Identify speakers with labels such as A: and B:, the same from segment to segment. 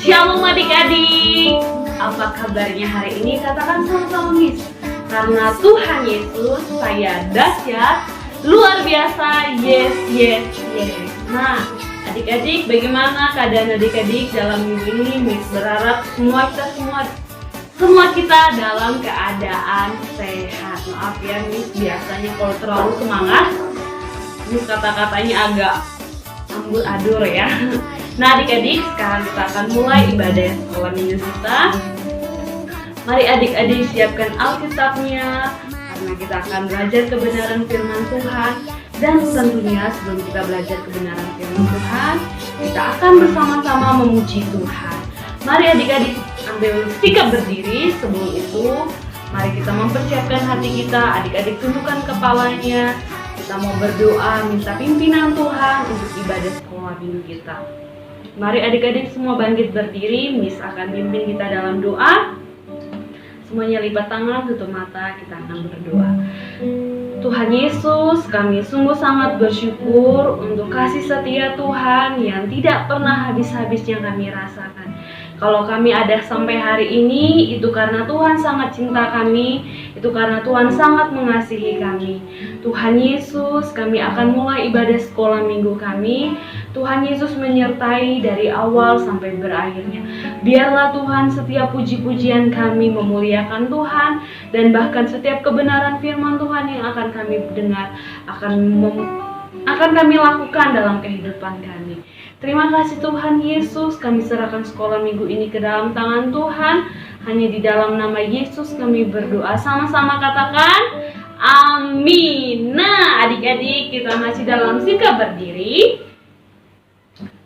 A: Shalom adik-adik, apa kabarnya hari ini? Katakan sama-sama Miss. Karena Tuhan Yesus, saya dahsyat, luar biasa, yes, yes, yes. Nah, adik-adik, bagaimana keadaan adik-adik dalam minggu ini? Miss berharap semua kita dalam keadaan sehat. Maaf ya Miss, biasanya kalau terlalu semangat, Miss kata-katanya agak ambur-adur ya. Nah adik-adik, sekarang kita akan mulai ibadah sekolah minggu kita. Mari adik-adik siapkan Alkitabnya, karena kita akan belajar kebenaran firman Tuhan. Dan tentunya sebelum kita belajar kebenaran firman Tuhan, kita akan bersama-sama memuji Tuhan. Mari adik-adik ambil sikap berdiri. Sebelum itu, mari kita mempersiapkan hati kita. Adik-adik tundukkan kepalanya. Kita mau berdoa, minta pimpinan Tuhan untuk ibadah sekolah minggu kita. Mari adik-adik semua bangkit berdiri. Miss akan pimpin kita dalam doa. Semuanya lipat tangan, tutup mata, kita akan berdoa. Tuhan Yesus, kami sungguh sangat bersyukur untuk kasih setia Tuhan yang tidak pernah habis-habisnya kami rasakan. Kalau kami ada sampai hari ini, itu karena Tuhan sangat cinta kami, itu karena Tuhan sangat mengasihi kami. Tuhan Yesus, kami akan mulai ibadah sekolah minggu kami. Tuhan Yesus menyertai dari awal sampai berakhirnya. Biarlah Tuhan setiap puji-pujian kami memuliakan Tuhan, dan bahkan setiap kebenaran firman Tuhan yang akan kami dengar akan kami lakukan dalam kehidupan kami. Terima kasih Tuhan Yesus, kami serahkan sekolah minggu ini ke dalam tangan Tuhan. Hanya di dalam nama Yesus kami berdoa. Sama-sama katakan amin. Nah adik-adik, kita masih dalam sikap berdiri.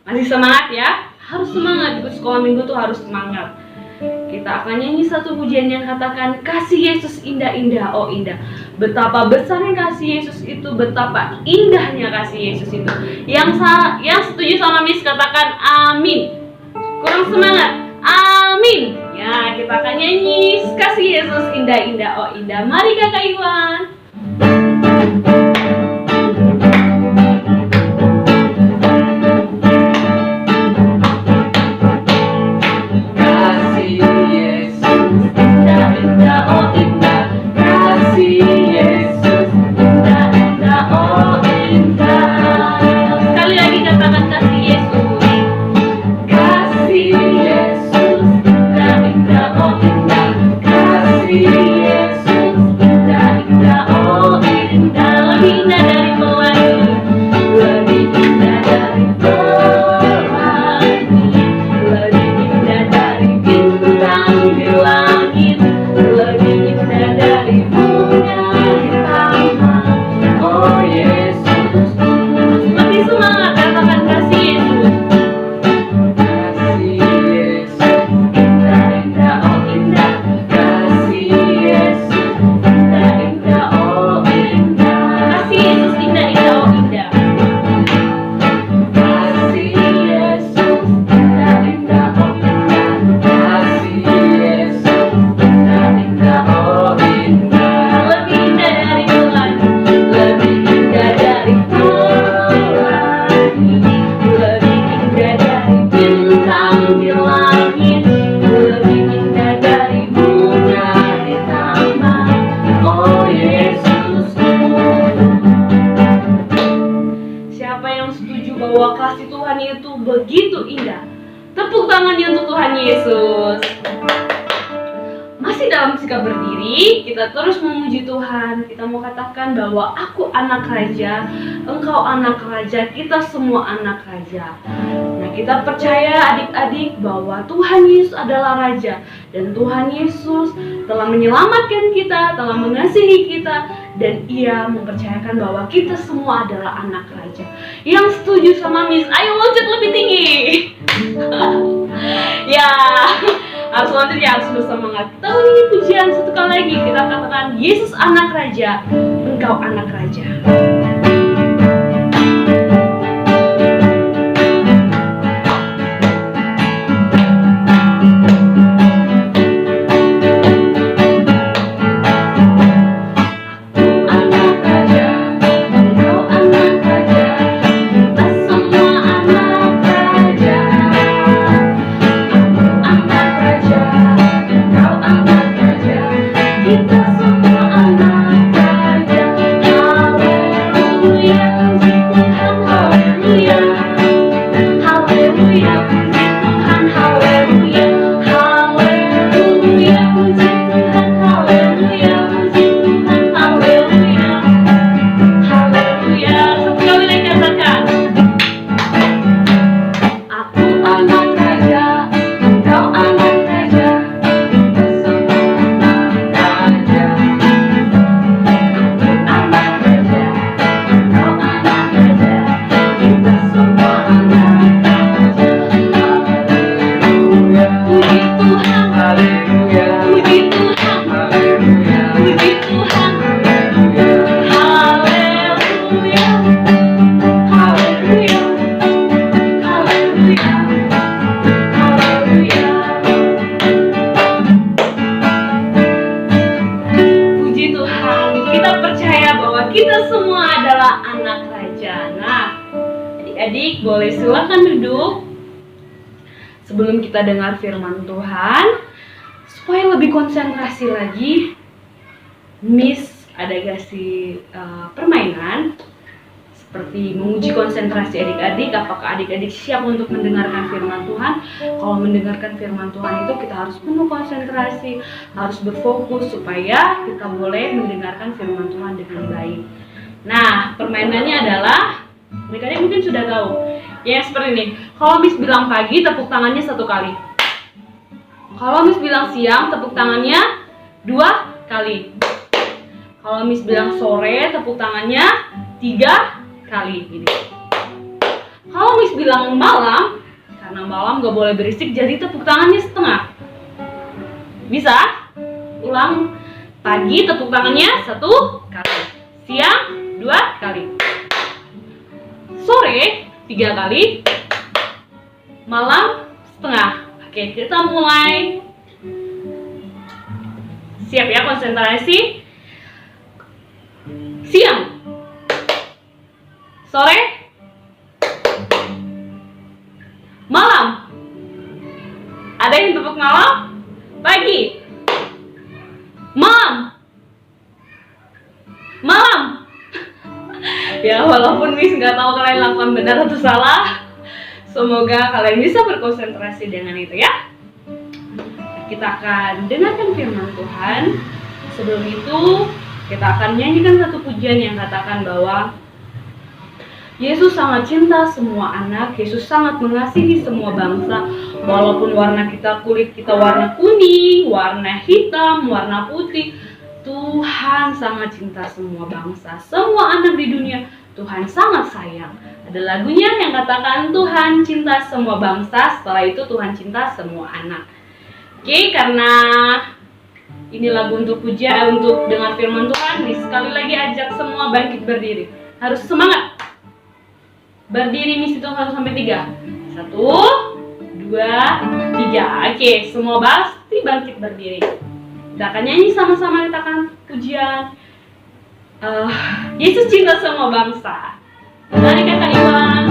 A: Masih semangat ya? Harus semangat, ikut sekolah minggu tuh harus semangat. Kita akan nyanyi satu pujian yang katakan, kasih Yesus indah-indah, oh indah. Betapa besarnya kasih Yesus itu, betapa indahnya kasih Yesus itu. Yang setuju sama Miss katakan amin. Kurang semangat, amin. Ya, kita akan nyanyi kasih Yesus indah-indah, oh indah. Mari Kakak Iwan. Begitu indah. Tepuk tangannya untuk Tuhan Yesus. Masih dalam sikap berdiri, kita terus memuji Tuhan. Kita mau katakan bahwa aku anak raja, engkau anak raja, kita semua anak raja. Nah, kita percaya adik-adik bahwa Tuhan Yesus adalah raja, dan Tuhan Yesus telah menyelamatkan kita, telah mengasihi kita, dan Ia mempercayakan bahwa kita semua adalah anak raja. Yang setuju sama Miss, ayo loncat lebih tinggi. Ya, harus loncat ya, harus bersemangat. Kita nyanyi pujian satu kali lagi. Kita katakan, Yesus anak raja, engkau anak raja. kita percaya bahwa kita semua adalah anak raja. Nah, adik-adik boleh silakan duduk. Sebelum kita dengar firman Tuhan, supaya lebih konsentrasi lagi, Miss ada kasih permainan seperti menguji konsentrasi adik-adik. Apakah adik-adik siap untuk mendengarkan firman Tuhan? Kalau mendengarkan firman Tuhan itu kita harus penuh konsentrasi, harus berfokus supaya kita boleh mendengarkan firman Tuhan dengan baik. Nah, permainannya adalah, adik-adik mungkin sudah tahu, ya seperti ini. Kalau Miss bilang pagi, tepuk tangannya 1 kali. Kalau Miss bilang siang, tepuk tangannya 2 kali. Kalau Miss bilang sore, tepuk tangannya 3 kali. Gini. Kalau Miss bilang malam, karena malam gak boleh berisik, jadi tepuk tangannya setengah. Bisa? Ulang. Pagi tepuk tangannya 1 kali. Siang 2 kali. Sore 3 kali. Malam setengah. Oke, kita mulai. Siap ya, konsentrasi. Siang, sore, malam. Ada yang tepuk malam? Pagi, malam, malam. Ya, walaupun Miss nggak tahu kalian lakukan benar atau salah, semoga kalian bisa berkonsentrasi dengan itu ya. Kita akan dengarkan firman Tuhan. Sebelum itu, kita akan nyanyikan satu pujian yang katakan bahwa Yesus sangat cinta semua anak, Yesus sangat mengasihi semua bangsa. Walaupun warna kulit kita warna kuning, warna hitam, warna putih, Tuhan sangat cinta semua bangsa, semua anak di dunia. Tuhan sangat sayang. Ada lagunya yang katakan Tuhan cinta semua bangsa, setelah itu Tuhan cinta semua anak. Oke, karena ini lagu untuk puja, untuk dengar firman Tuhan, sekali lagi ajak semua bangkit berdiri. Harus semangat. Berdiri Miss itu 1 sampai 3. 1, 2, 3. Oke, semua pasti bangkit berdiri. Kita akan nyanyi sama-sama, kita akan pujian. Yesus cinta semua bangsa. Mari kata Iwan.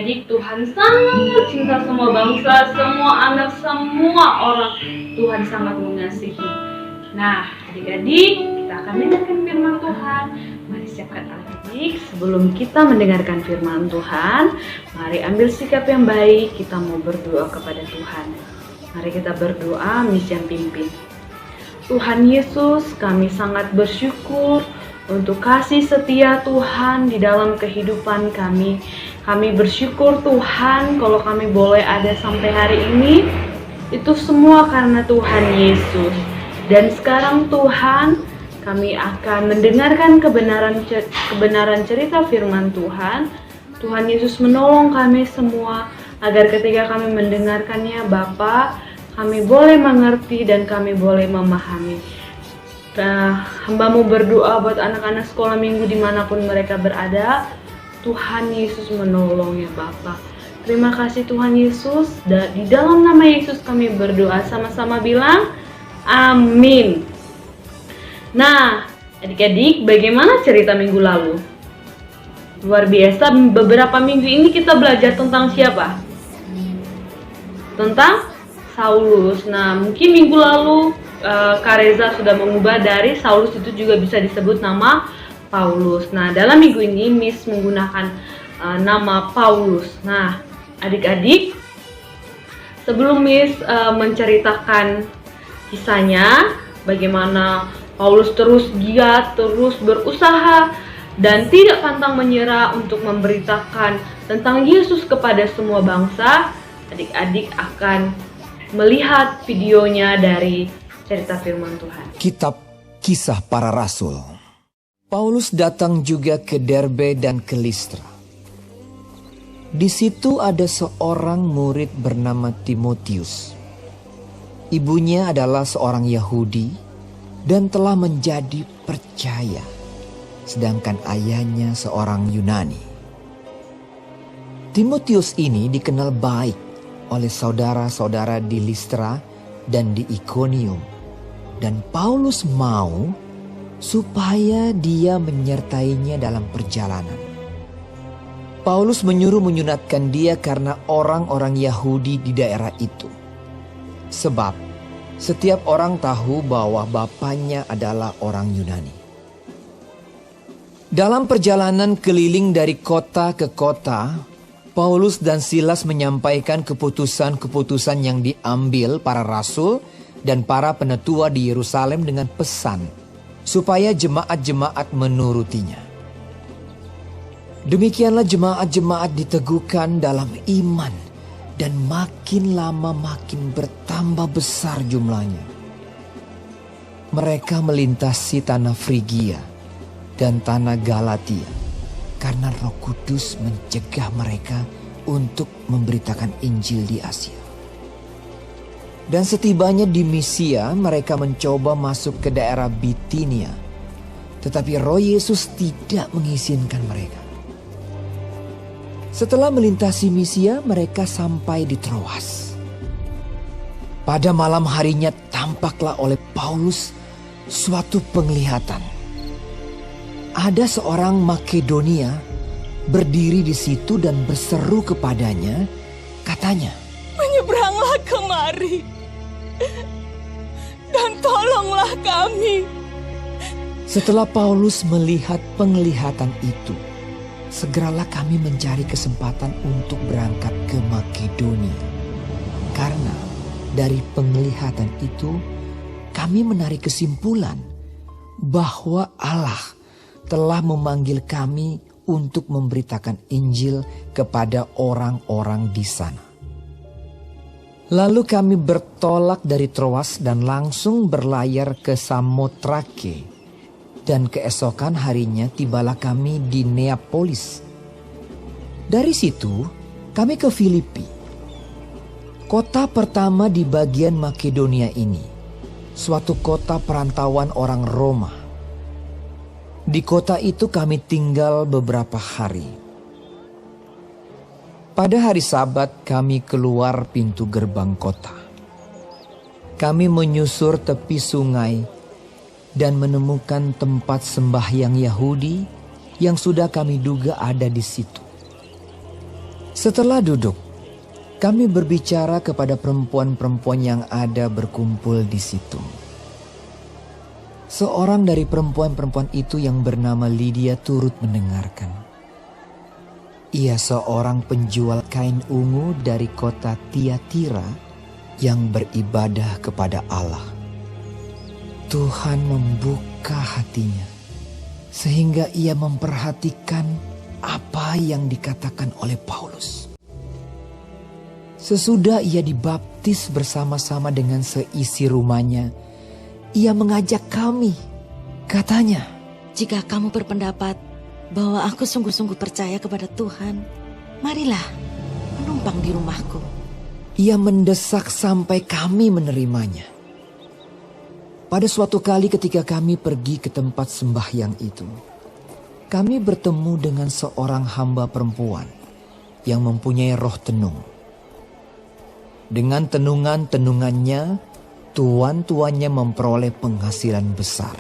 A: adik-adik, Tuhan sangat cinta semua bangsa, semua anak, semua orang. Tuhan sangat mengasihi. Nah, adik-adik, kita akan mendengarkan firman Tuhan. Mari siapkan adik-adik. Sebelum kita mendengarkan firman Tuhan, mari ambil sikap yang baik. Kita mau berdoa kepada Tuhan. Mari kita berdoa, Miss yang pimpin. Tuhan Yesus, kami sangat bersyukur untuk kasih setia Tuhan di dalam kehidupan kami. Kami bersyukur Tuhan kalau kami boleh ada sampai hari ini. Itu semua karena Tuhan Yesus. Dan sekarang Tuhan, kami akan mendengarkan kebenaran cerita firman Tuhan. Tuhan Yesus menolong kami semua agar ketika kami mendengarkannya, Bapa, kami boleh mengerti dan kami boleh memahami. Hamba-Mu berdoa buat anak-anak sekolah minggu dimanapun mereka berada. Tuhan Yesus menolong ya Bapa. Terima kasih Tuhan Yesus. Dan di dalam nama Yesus kami berdoa, sama-sama bilang amin. Nah, adik-adik, bagaimana cerita minggu lalu? Luar biasa, beberapa minggu ini kita belajar tentang siapa? Tentang Saulus. Nah, mungkin minggu lalu Kak Reza sudah mengubah dari Saulus itu juga bisa disebut nama Paulus. Nah, dalam minggu ini Miss menggunakan nama Paulus. Nah, adik-adik, sebelum Miss menceritakan kisahnya, bagaimana Paulus terus giat, terus berusaha, dan tidak pantang menyerah untuk memberitakan tentang Yesus kepada semua bangsa, adik-adik akan melihat videonya dari cerita firman Tuhan.
B: Kitab Kisah Para Rasul. Paulus datang juga ke Derbe dan ke Listra. Di situ ada seorang murid bernama Timotius. Ibunya adalah seorang Yahudi dan telah menjadi percaya, sedangkan ayahnya seorang Yunani. Timotius ini dikenal baik oleh saudara-saudara di Listra dan di Ikonium. Dan Paulus mau supaya dia menyertainya dalam perjalanan. Paulus menyuruh menyunatkan dia karena orang-orang Yahudi di daerah itu. Sebab setiap orang tahu bahwa bapaknya adalah orang Yunani. Dalam perjalanan keliling dari kota ke kota, Paulus dan Silas menyampaikan keputusan-keputusan yang diambil para rasul dan para penetua di Yerusalem dengan pesan supaya jemaat-jemaat menurutinya. Demikianlah jemaat-jemaat diteguhkan dalam iman dan makin lama makin bertambah besar jumlahnya. Mereka melintasi tanah Frigia dan tanah Galatia karena Roh Kudus mencegah mereka untuk memberitakan Injil di Asia. Dan setibanya di Misia, mereka mencoba masuk ke daerah Bitinia. Tetapi Roh Yesus tidak mengizinkan mereka. Setelah melintasi Misia, mereka sampai di Troas. Pada malam harinya tampaklah oleh Paulus suatu penglihatan. Ada seorang Makedonia berdiri di situ dan berseru kepadanya, katanya,
C: "Menyeberanglah kemari dan tolonglah kami."
B: Setelah Paulus melihat penglihatan itu, segeralah kami mencari kesempatan untuk berangkat ke Makedonia. Karena dari penglihatan itu, kami menarik kesimpulan bahwa Allah telah memanggil kami untuk memberitakan Injil kepada orang-orang di sana. Lalu kami bertolak dari Troas dan langsung berlayar ke Samotrake. Dan keesokan harinya tibalah kami di Neapolis. Dari situ kami ke Filipi, kota pertama di bagian Makedonia ini, suatu kota perantauan orang Roma. Di kota itu kami tinggal beberapa hari. Pada hari Sabat kami keluar pintu gerbang kota. Kami menyusur tepi sungai dan menemukan tempat sembahyang Yahudi yang sudah kami duga ada di situ. Setelah duduk, kami berbicara kepada perempuan-perempuan yang ada berkumpul di situ. Seorang dari perempuan-perempuan itu yang bernama Lydia turut mendengarkan. Ia seorang penjual kain ungu dari kota Tiatira yang beribadah kepada Allah. Tuhan membuka hatinya sehingga ia memperhatikan apa yang dikatakan oleh Paulus. Sesudah ia dibaptis bersama-sama dengan seisi rumahnya, ia mengajak kami. Katanya,
C: "Jika kamu berpendapat bahwa aku sungguh-sungguh percaya kepada Tuhan, marilah menumpang di rumahku."
B: Ia mendesak sampai kami menerimanya. Pada suatu kali ketika kami pergi ke tempat sembahyang itu, kami bertemu dengan seorang hamba perempuan yang mempunyai roh tenung. Dengan tenungan-tenungannya, tuan-tuannya memperoleh penghasilan besar.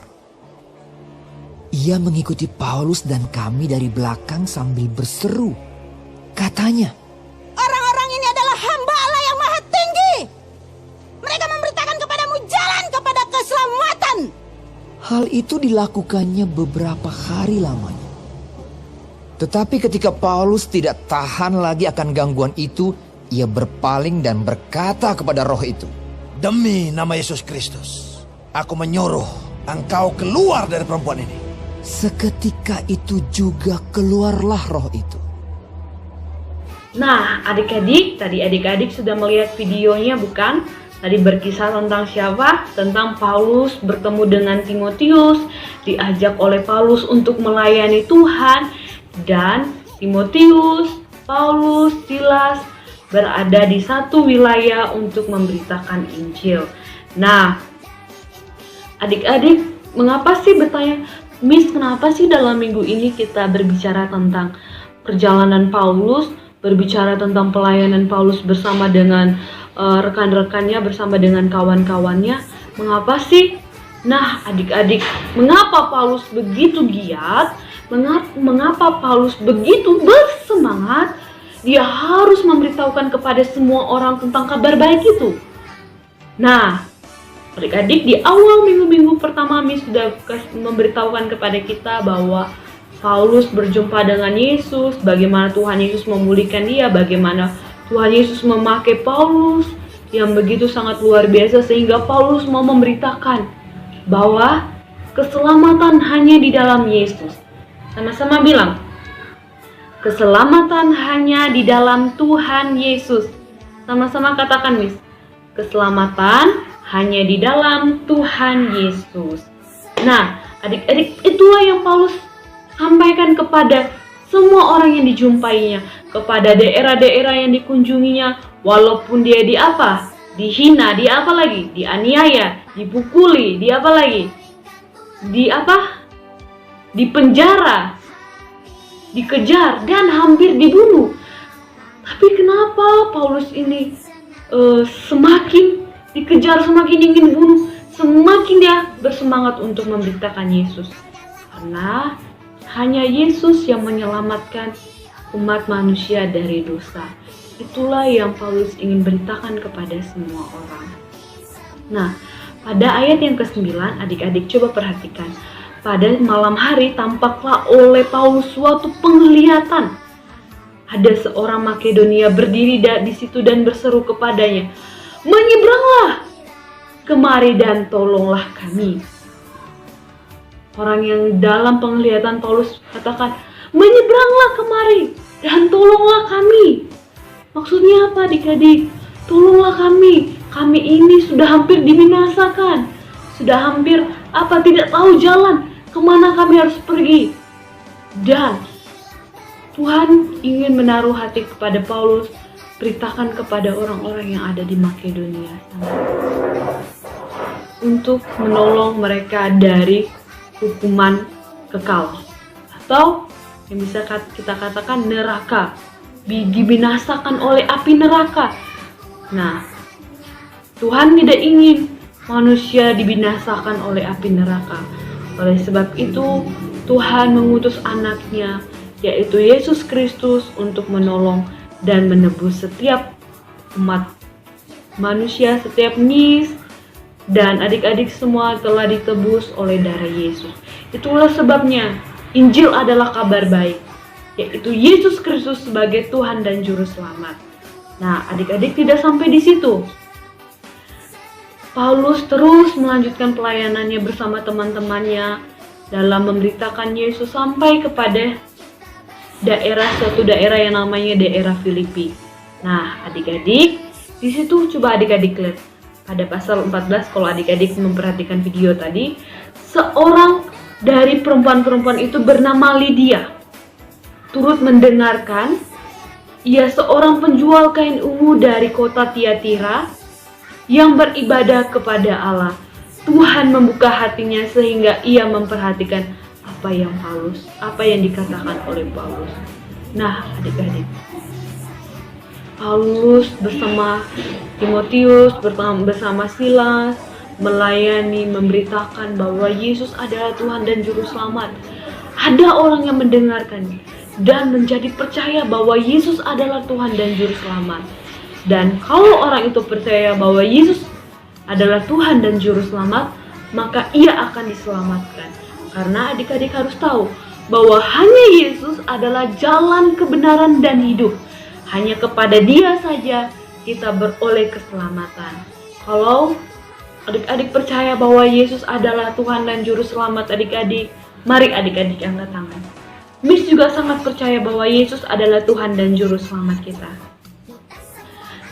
B: Ia mengikuti Paulus dan kami dari belakang sambil berseru. Katanya,
C: Orang-orang ini adalah hamba Allah yang maha tinggi. Mereka memberitakan kepadamu jalan kepada keselamatan.
B: hal itu dilakukannya beberapa hari lamanya. Tetapi ketika Paulus tidak tahan lagi akan gangguan itu, ia berpaling dan berkata kepada roh itu,
D: Demi nama Yesus Kristus, aku menyuruh engkau keluar dari perempuan ini.
B: seketika itu juga keluarlah roh itu.
A: Nah, adik-adik, tadi adik-adik sudah melihat videonya bukan? Tadi berkisah tentang siapa? Tentang Paulus bertemu dengan Timotius, diajak oleh Paulus untuk melayani Tuhan, dan Timotius, Paulus, Silas berada di satu wilayah untuk memberitakan Injil. Nah, adik-adik, mengapa sih bertanya, Miss, kenapa sih dalam minggu ini kita berbicara tentang perjalanan Paulus, berbicara tentang pelayanan Paulus bersama dengan rekan-rekannya, bersama dengan kawan-kawannya? Mengapa sih? Nah, adik-adik, mengapa Paulus begitu giat? Mengapa Paulus begitu bersemangat? Dia harus memberitahukan kepada semua orang tentang kabar baik itu. Nah, adik-adik, di awal minggu-minggu pertama Miss sudah memberitahukan kepada kita bahwa Paulus berjumpa dengan Yesus, bagaimana Tuhan Yesus memulihkan dia, bagaimana Tuhan Yesus memakai Paulus yang begitu sangat luar biasa sehingga Paulus mau memberitakan bahwa keselamatan hanya di dalam Yesus. Sama-sama bilang, keselamatan hanya di dalam Tuhan Yesus. Sama-sama katakan, Miss. Keselamatan hanya di dalam Tuhan Yesus. Nah, adik-adik, itulah yang Paulus sampaikan kepada semua orang yang dijumpainya, kepada daerah-daerah yang dikunjunginya, walaupun dia di apa? Dihina, di apa lagi? Dianiaya, dipukuli, di apa lagi? Di apa? Di penjara, dikejar, dan hampir dibunuh. Tapi kenapa Paulus ini semakin dikejar, semakin ingin bunuh, semakin dia bersemangat untuk memberitakan Yesus? Karena hanya Yesus yang menyelamatkan umat manusia dari dosa. Itulah yang Paulus ingin beritakan kepada semua orang. Nah, pada ayat yang ke-9, adik-adik coba perhatikan. Pada malam hari tampaklah oleh Paulus suatu penglihatan. Ada seorang Makedonia berdiri di situ dan berseru kepadanya, "Menyeberanglah kemari dan tolonglah kami." Orang yang dalam penglihatan Paulus katakan, "Menyeberanglah kemari dan tolonglah kami." Maksudnya apa, adik-adik? Tolonglah kami. Kami ini sudah hampir dibinasakan. Sudah hampir tidak tahu jalan kemana kami harus pergi. Dan Tuhan ingin menaruh hati kepada Paulus, beritakan kepada orang-orang yang ada di Makedonia sana untuk menolong mereka dari hukuman kekal, atau yang bisa kita katakan neraka, dibinasakan oleh api neraka. Nah, Tuhan tidak ingin manusia dibinasakan oleh api neraka. Oleh sebab itu, Tuhan mengutus anaknya, yaitu Yesus Kristus, untuk menolong dan menebus setiap umat manusia, setiap Miss dan adik-adik semua telah ditebus oleh darah Yesus. Itulah sebabnya Injil adalah kabar baik, yaitu Yesus Kristus sebagai Tuhan dan Juru Selamat. Nah, adik-adik, tidak sampai di situ. Paulus terus melanjutkan pelayanannya bersama teman-temannya dalam memberitakan Yesus sampai kepada suatu daerah yang namanya daerah Filipi. Nah, adik-adik, di situ coba adik-adik lihat. Pada pasal 14, kalau adik-adik memperhatikan video tadi, seorang dari perempuan-perempuan itu bernama Lydia turut mendengarkan ia seorang penjual kain ungu dari kota Tiatira yang beribadah kepada Allah. Tuhan membuka hatinya sehingga ia memperhatikan apa yang dikatakan oleh Paulus. Nah, adik-adik, Paulus bersama Timotius, bersama Silas melayani, memberitakan bahwa Yesus adalah Tuhan dan Juru Selamat. Ada orang yang mendengarkan dan menjadi percaya bahwa Yesus adalah Tuhan dan Juru Selamat. Dan kalau orang itu percaya bahwa Yesus adalah Tuhan dan Juru Selamat, maka ia akan diselamatkan. Karena adik-adik harus tahu bahwa hanya Yesus adalah jalan kebenaran dan hidup. Hanya kepada Dia saja kita beroleh keselamatan. Kalau adik-adik percaya bahwa Yesus adalah Tuhan dan Juru Selamat adik-adik, mari adik-adik angkat tangan. Miss juga sangat percaya bahwa Yesus adalah Tuhan dan Juru Selamat kita.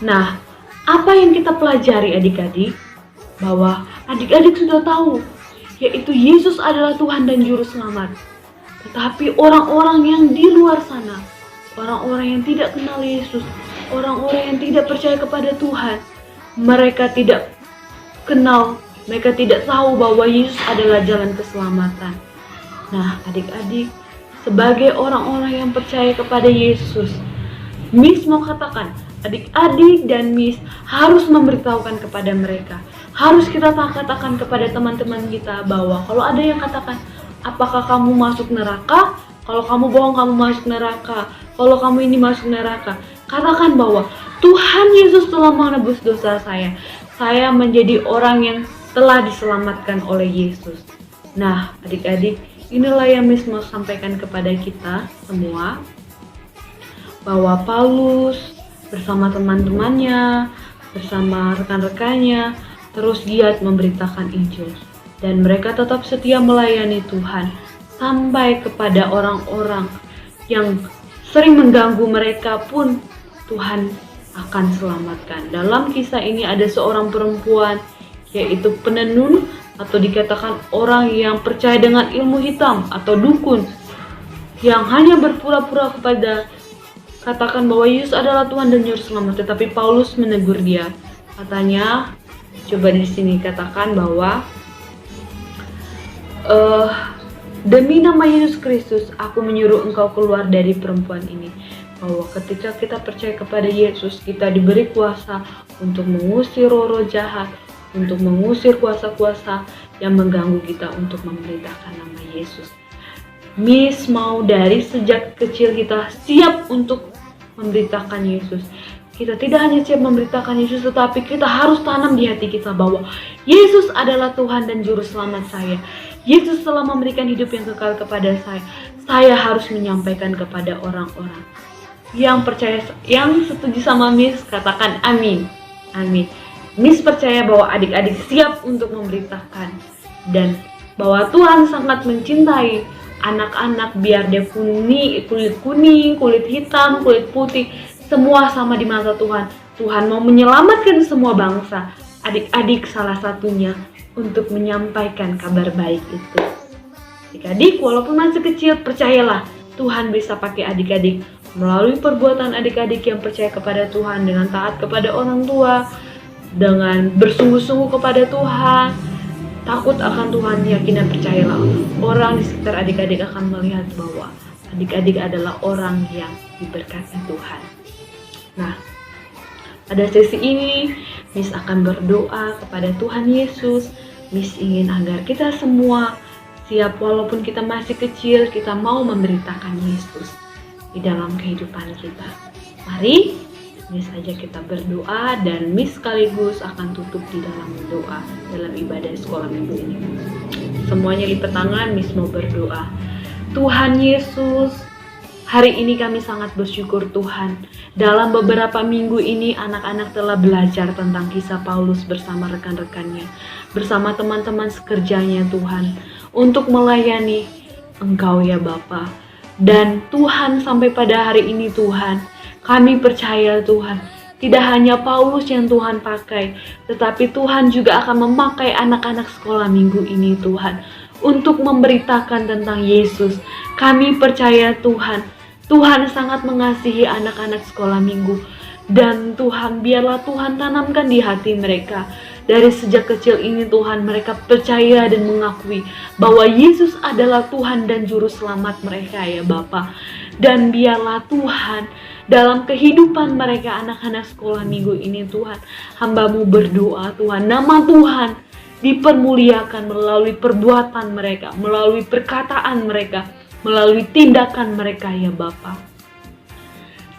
A: Nah, apa yang kita pelajari adik-adik? Bahwa adik-adik sudah tahu, yaitu Yesus adalah Tuhan dan Juru Selamat. Tetapi orang-orang yang di luar sana, orang-orang yang tidak kenal Yesus, orang-orang yang tidak percaya kepada Tuhan, mereka tidak kenal, mereka tidak tahu bahwa Yesus adalah jalan keselamatan. Nah, adik-adik, sebagai orang-orang yang percaya kepada Yesus, Miss mau katakan, adik-adik dan Miss harus memberitahukan kepada mereka. Harus kita katakan kepada teman-teman kita bahwa kalau ada yang katakan, apakah kamu masuk neraka? Kalau kamu bohong, kamu masuk neraka. Kalau kamu ini masuk neraka. Katakan bahwa Tuhan Yesus telah menebus dosa saya. Saya menjadi orang yang telah diselamatkan oleh Yesus. Nah, adik-adik, inilah yang Miss mau sampaikan kepada kita semua. Bahwa Paulus bersama teman-temannya, bersama rekan-rekannya, terus giat memberitakan Injil. Dan mereka tetap setia melayani Tuhan sampai kepada orang-orang yang sering mengganggu mereka pun Tuhan akan selamatkan. Dalam kisah ini ada seorang perempuan, yaitu penenun atau dikatakan orang yang percaya dengan ilmu hitam atau dukun, yang hanya berpura-pura katakan bahwa Yesus adalah Tuhan dan Juru Selamat. Tetapi Paulus menegur dia. Katanya, coba di sini katakan bahwa demi nama Yesus Kristus, aku menyuruh engkau keluar dari perempuan ini. Bahwa ketika kita percaya kepada Yesus, kita diberi kuasa untuk mengusir roh-roh jahat, untuk mengusir kuasa-kuasa yang mengganggu kita untuk memberitakan nama Yesus. Miss mau dari sejak kecil kita siap untuk memberitakan Yesus. Kita tidak hanya siap memberitakan Yesus, tetapi kita harus tanam di hati kita bahwa Yesus adalah Tuhan dan Juru Selamat saya. Yesus telah memberikan hidup yang kekal kepada saya. Saya harus menyampaikan kepada orang-orang yang percaya, yang setuju sama Miss, katakan amin. Amin. Miss percaya bahwa adik-adik siap untuk memberitakan dan bahwa Tuhan sangat mencintai anak-anak, biar dia kulit kuning, kulit hitam, kulit putih, semua sama di mata Tuhan. Tuhan mau menyelamatkan semua bangsa. Adik-adik salah satunya untuk menyampaikan kabar baik itu. Adik-adik walaupun masih kecil, percayalah Tuhan bisa pakai adik-adik melalui perbuatan adik-adik yang percaya kepada Tuhan, dengan taat kepada orang tua, dengan bersungguh-sungguh kepada Tuhan, takut akan Tuhan, yakin dan percayalah orang di sekitar adik-adik akan melihat bahwa adik-adik adalah orang yang diberkati Tuhan. Nah, pada sesi ini Miss akan berdoa kepada Tuhan Yesus. Miss ingin agar kita semua siap, walaupun kita masih kecil, kita mau memberitakan Yesus di dalam kehidupan kita. Mari Miss aja kita berdoa, dan Miss sekaligus akan tutup di dalam doa dalam ibadah sekolah minggu ini. Semuanya lipat tangan, Miss mau berdoa. Tuhan Yesus, hari ini kami sangat bersyukur Tuhan. Dalam beberapa minggu ini anak-anak telah belajar tentang kisah Paulus bersama rekan-rekannya, bersama teman-teman sekerjanya Tuhan, untuk melayani Engkau ya Bapa. Dan Tuhan, sampai pada hari ini Tuhan, kami percaya Tuhan, tidak hanya Paulus yang Tuhan pakai, tetapi Tuhan juga akan memakai anak-anak sekolah minggu ini Tuhan, untuk memberitakan tentang Yesus. Kami percaya Tuhan, Tuhan sangat mengasihi anak-anak sekolah minggu. Dan Tuhan, biarlah Tuhan tanamkan di hati mereka. Dari sejak kecil ini Tuhan, mereka percaya dan mengakui bahwa Yesus adalah Tuhan dan Juru Selamat mereka ya Bapa. Dan biarlah Tuhan, dalam kehidupan mereka anak-anak sekolah minggu ini Tuhan, hamba-Mu berdoa Tuhan, nama Tuhan dipermuliakan melalui perbuatan mereka, melalui perkataan mereka, melalui tindakan mereka ya Bapa.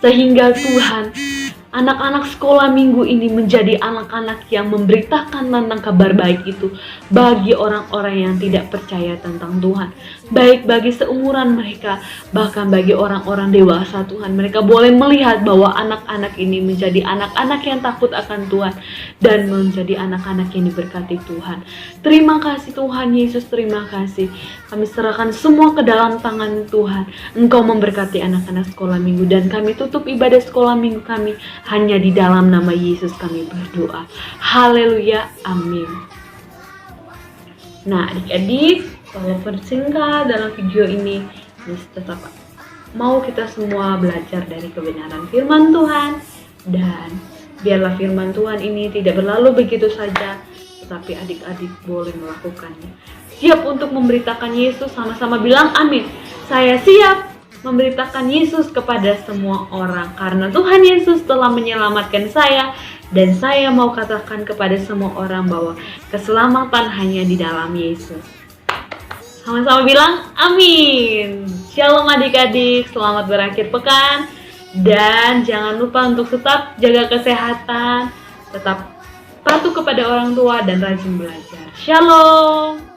A: Sehingga Tuhan, anak-anak sekolah minggu ini menjadi anak-anak yang memberitakan tentang kabar baik itu bagi orang-orang yang tidak percaya tentang Tuhan. Baik bagi seumuran mereka, bahkan bagi orang-orang dewasa Tuhan. Mereka boleh melihat bahwa anak-anak ini menjadi anak-anak yang takut akan Tuhan dan menjadi anak-anak yang diberkati Tuhan. Terima kasih Tuhan Yesus, terima kasih. Kami serahkan semua ke dalam tangan Tuhan. Engkau memberkati anak-anak sekolah minggu dan kami tutup ibadah sekolah minggu kami hanya di dalam nama Yesus kami berdoa. Haleluya, amin. Nah adik-adik, walaupun singkat dalam video ini, tetap mau kita semua belajar dari kebenaran firman Tuhan. Dan biarlah firman Tuhan ini tidak berlalu begitu saja, tetapi adik-adik boleh melakukannya. Siap untuk memberitakan Yesus, sama-sama bilang amin. Saya siap memberitakan Yesus kepada semua orang karena Tuhan Yesus telah menyelamatkan saya, dan saya mau katakan kepada semua orang bahwa keselamatan hanya di dalam Yesus. Sama-sama bilang amin. Shalom adik-adik, selamat berakhir pekan, dan jangan lupa untuk tetap jaga kesehatan, tetap patuh kepada orang tua dan rajin belajar. Shalom.